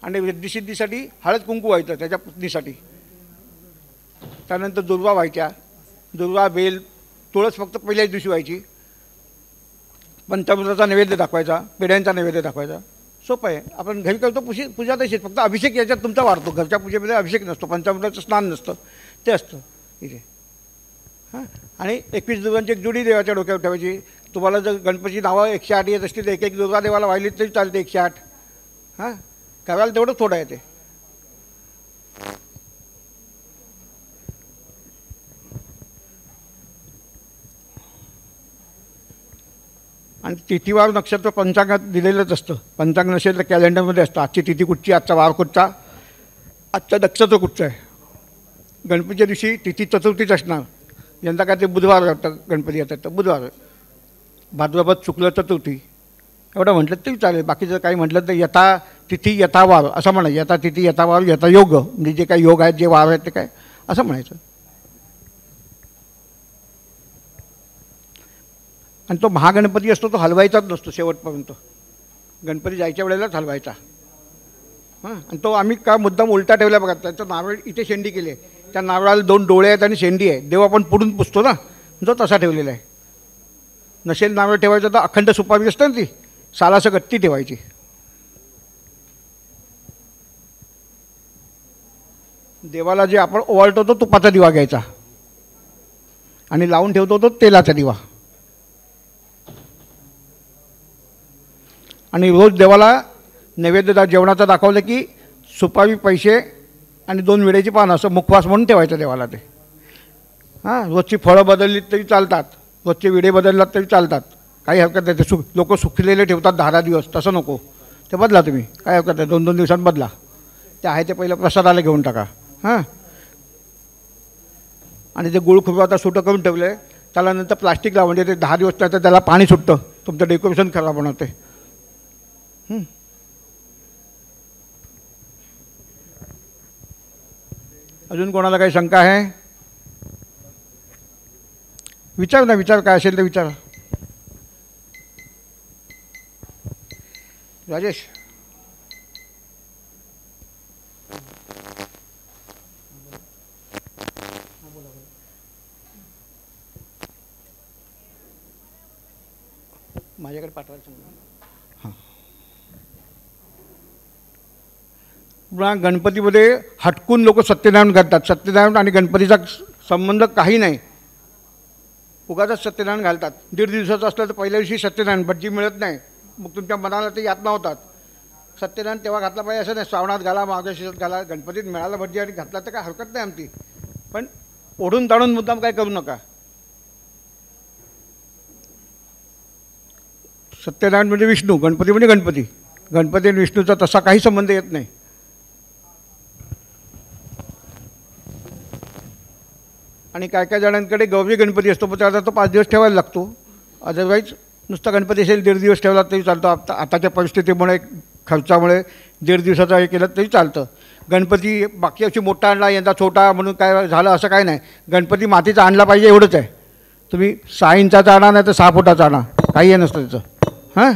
आणि रिद्धिसिद्धीसाठी हळद कुंकू व्हायचं त्याच्या पुतणीसाठी. त्यानंतर दुर्वा व्हायच्या. दुर्वा, बेल, तुळस फक्त पहिल्याच दिवशी व्हायची. पंचामृताचा नैवेद्य दाखवायचा, पेढ्यांचा नैवेद्य दाखवायचा. सोपं आहे. आपण घरी करतो पूजा तशीच, फक्त अभिषेक याच्यात तुमचा वाढतो. घरच्या पूजेमध्ये अभिषेक नसतो, पंचामृताचं स्नान नसतं, ते असतं इथे. हां, आणि 21 दुर्वांची एक जुडी देवाच्या डोक्यावर ठेवायची. तुम्हाला जर गणपतीची नावं 108 येत असतील तर एक दुर्गा देवाला वाहिली तरी चालते 108. हां, करायला तेवढं थोडं आहे ते. आणि तिथीवार नक्षत्र पंचांगात दिलेलंच असतं. पंचांग नसेल तर कॅलेंडरमध्ये असतं. आजची तिथी कुठची, आजचा वार कुठचा, आजचं नक्षत्र कुठचं आहे. गणपतीच्या दिवशी तिथी चतुर्थीच असणार. यंदा काय ते बुधवार करतात गणपती येतात तर बुधवार, भाद्रपद शुक्ल चतुर्थी एवढं म्हटलं तरी चालेल. बाकीचं काही म्हटलं तर यथा तिथी यथावार असं म्हणायचं. यथा तिथी यथावार यथायोग, म्हणजे जे काही योग आहेत, जे वार आहेत ते काय असं म्हणायचं. आणि तो महागणपती असतो तो हलवायचाच नसतो शेवटपर्यंत. गणपती जायच्या वेळेलाच हलवायचा. हां, आणि तो आम्ही का मुद्दाम उलटा ठेवला बघा. त्याचं नारळ इथे शेंडी केली आहे, त्या नारळाला 2 डोळे आहेत आणि शेंडी आहे. देव आपण पुढून पुसतो ना, जो तसा ठेवलेला आहे. नसेल नारळ ठेवायचं तर अखंड सुपारी असतं ना, ती सालासकट ती ठेवायची. देवाला जे आपण ओवाळतो तो तुपाचा दिवा घ्यायचा आणि लावून ठेवतो तो तेलाचा दिवा. आणि रोज देवाला नैवेद्य जेवणाचा दाखवलं की सुपारी, पैसे आणि 2 विड्याची पानं असं मुखवास म्हणून ठेवायचं देवाला ते. हां, रोजची फळं बदलली तरी चालतात, रोजचे विडे बदललात तरी चालतात, काही हरकत नाही. ते लोक सुकलेले ठेवतात 10 दिवस, तसं नको. ते बदला तुम्ही, काय हरकत नाही. 2-2 दिवसांत बदला. ते आहे ते पहिलं प्रसादाला घेऊन टाका. हां. आणि ते गुळ खूप आता सुटं करून ठेवलं आहे, त्याला नंतर प्लास्टिक लावा, म्हणजे ते 10 दिवस त्याचं त्याला पाणी सुटतं, तुमचं डेकोरेशन खराब होणार ते. अजून कोणाला काही शंका आहे? विचार ना, विचार, काय असेल ते विचार. राजेश, माझ्याकडे पाठवायचं. हां. पुन्हा गणपतीमध्ये हटकून लोक सत्यनारायण घालतात. सत्यनारायण आणि गणपतीचा संबंध काही नाही. उगाचच सत्यनारायण घालतात. 1.5 दिवसाचं असलं तर पहिल्या दिवशी सत्यनारायण, भटजी मिळत नाही, मग तुमच्या मनाला ते यातना होतात. सत्यनारायण तेव्हा घातला पाहिजे असं नाही. श्रावणात घाला, मार्गशीर्षात घाला. गणपतीत मिळाला भटजी आणि घातला तर काय हरकत नाही आमची, पण ओढून ताणून मुद्दाम काय करू नका. सत्यनारायण म्हणजे विष्णू, गणपती म्हणजे गणपती. गणपती आणि विष्णूचा तसा काही संबंध येत नाही. आणि काय काय जणांकडे गौरी गणपती असतो, पण त्याचा तो 5 दिवस ठेवायला लागतो. अदरवाईज नुसता गणपती असेल 1.5 दिवस ठेवला तरी चालतो. आताच्या परिस्थितीमुळे, खर्चामुळे 1.5 दिवसाचा हे केलं तरी चालतं. गणपती बाकी अशी मोठा आणला, यंदा छोटा म्हणून काय झालं असं काय नाही. गणपती मातीचा आणला पाहिजे एवढंच आहे. तुम्ही 6 इंचाचा आणा नाही तर 6 फुटाचा आणा, काही हे नसतं त्याचं. हां.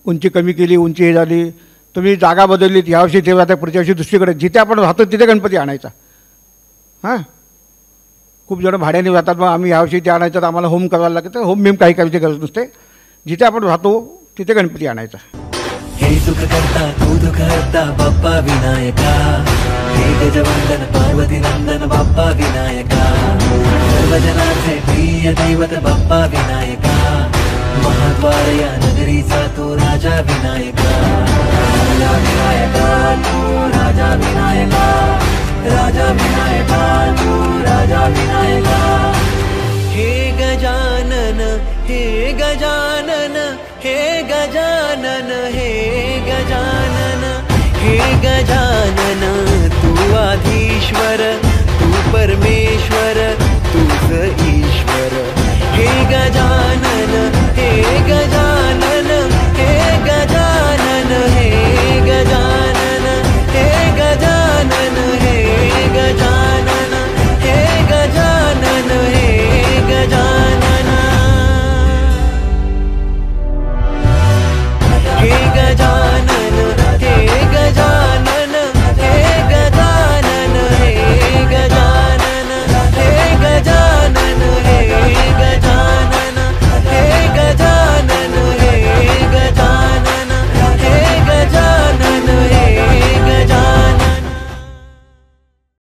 उंची कमी केली, उंची हे झाली, तुम्ही जागा बदललीत, ह्यावर्षी ठेवा त्या पुढच्या वर्षी दुसरीकडे, जिथे आपण राहतो तिथे गणपती आणायचा. हां. खूप जण भाड्याने राहतात, मग आम्ही ह्यावर्षी ते आणायचं तर आम्हाला होम करायला लागतं. होम मेम काही करायची गरज नसते. जिथे आपण राहतो तिथे गणपती आणायचा. हे सुख करता तू दुःख हरता बाप्पा विनायका, हे गजवंदन पार्वती नंदन बाप्पा विनायका, सर्वजनांचे प्रिय दैवत बाप्पा विनायका, महाद्वार या नगरीचा तू राजा विनायका. राजा विनायका तू राजा विनायका, राजा विनायका तू राजा विनायका. हे गजानन, हे गजानन, हे गजानन, हे गजानन, हे गजानन, तू आधीश्वर, तू परमेश्वर,